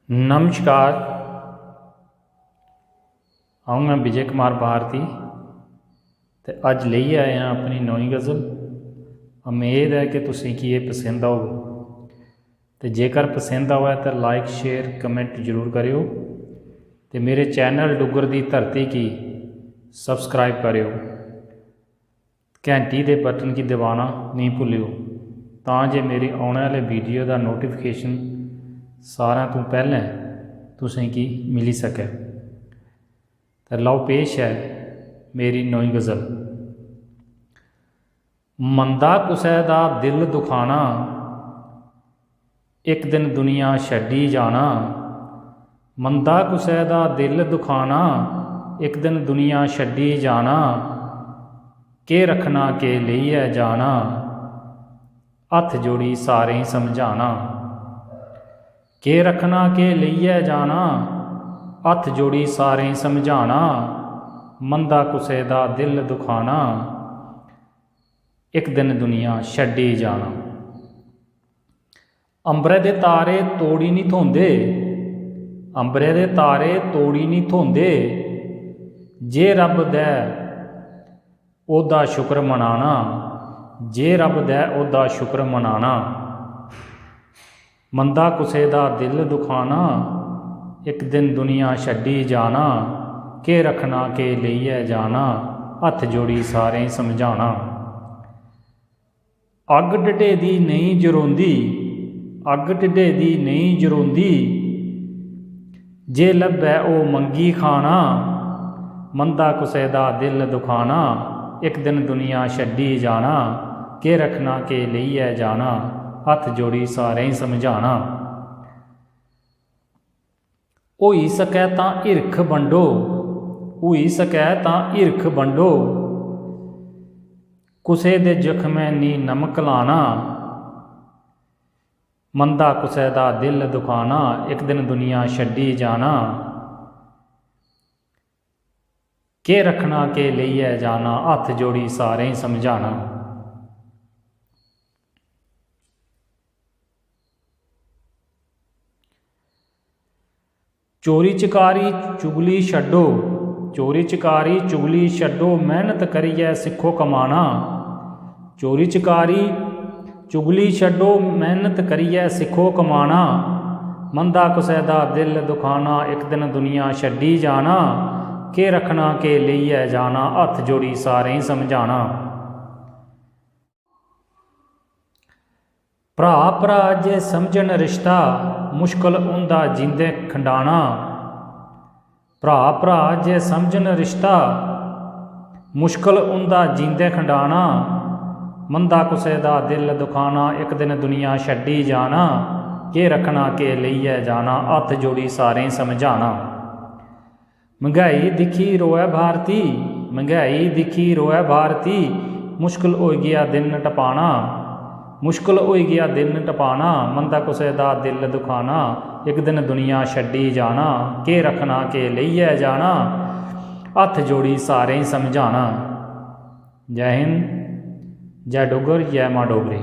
नमस्कार। हाँ, मैं विजय कुमार भारती ते अज ले आया अपनी नवी गज़ल। उम्मीद है कि तुसीं की ये पसंद आओ, तो जेकर पसंद आवे तो लाइक शेयर कमेंट जरूर करियो, तो मेरे चैनल डुगर दी धरती की सबसक्राइब करियो, घंटी के बटन की दबाना नहीं भूलियो, तां जे मेरी आने वाले वीडियो का नोटिफिकेशन सारा तो पहले तुसें की मिली सके। तो लो पेश है मेरी नवी गज़ल। मंदा कुसै दा दिल दुखाना, एक दिन दुनिया छड्डी जाना। मंदा कुसै दा दिल दुखाना, एक दिन दुनिया छड्डी जाना। के रखना के लेइयै जाना, हत्थ जोड़ी सारें समझाना। के रखना के लेइयै जाना, हत्थ जोड़ी सारें समझाना। मंदा कुसै दा दिल दुखाना, एक दिन दुनिया छड्डी जाना। अंबरे दे तारे तोड़ी नहीं थोंदे, अंबरे दे तारे तोड़ी नहीं थोंदे। जे रब दै ओदा शुक्र मनाना, जे रब दै ओदा शुक्र मनाना। मंदा कुसै दा दिल दुखाना, एक दिन दुनिया छड्डी जाना। के रखना के लेइयै जाना, हत्थ जोड़ी सारें समझाना। अग ढिढे दी नहीं जरोंदी, अग ढिढे दी नहीं जरोंदी। जे लब्भै ओ मंगी खाना, मंदा कुसै दा दिल दुखाना। एक दिन दुनिया छड्डी जाना, के रखना के लेइयै जाना। हत्थ जोड़ी सारें समझाना। होई सकै तां हिरख वंडो, होई सकै तां हिरख वंडो। कुसै दे जख्में नी नमक लाना, मंदा कुसै दा दिल दुखाना। एक दिन दुनिया छड्डी जाना, के रखना के लेइयै जाना। हत्थ जोड़ी सारें समझाना। चोरी चकारी चुगली छड्डो, चोरी चकारी चुगली छड्डो। मेहनत करियै सिखो कमाना। चोरी चकारी चुगली छड्डो, मेहनत करियै सिखो कमाना। मंदा कुसै दा दिल दुखाना, एक दिन दुनिया छड्डी जाना। के रखना के लेइयै जाना, हत्थ जोड़ी सारें समझाना। भरा भरा जे समझन रिश्ता, मुश्किल हुंदा जींदे खंडाना। भरा भरा जे समझन रिश्ता, मुश्किल हुंदा जींदे खंडाना। मंदा कुसै दा दिल दुखाना, एक दिन दुनिया छड्डी जाना। के रखना के लेइयै जाना, हत्थ जोड़ी सारें समझाना। महंगाई दिखी रोए भारती, महंगाई दिखी रोए भारती। मुश्किल हो गया दिन टपाना, मुश्किल हो गया दिन टपाना। मंदा कुसै दा दिल दुखाना, एक दिन दुनिया छड्डी जाना। के रखना के लेइयै जाना, हत्थ जोड़ी सारें समझाना। जय हिंद, जय डुगर, जय मां डोगरी।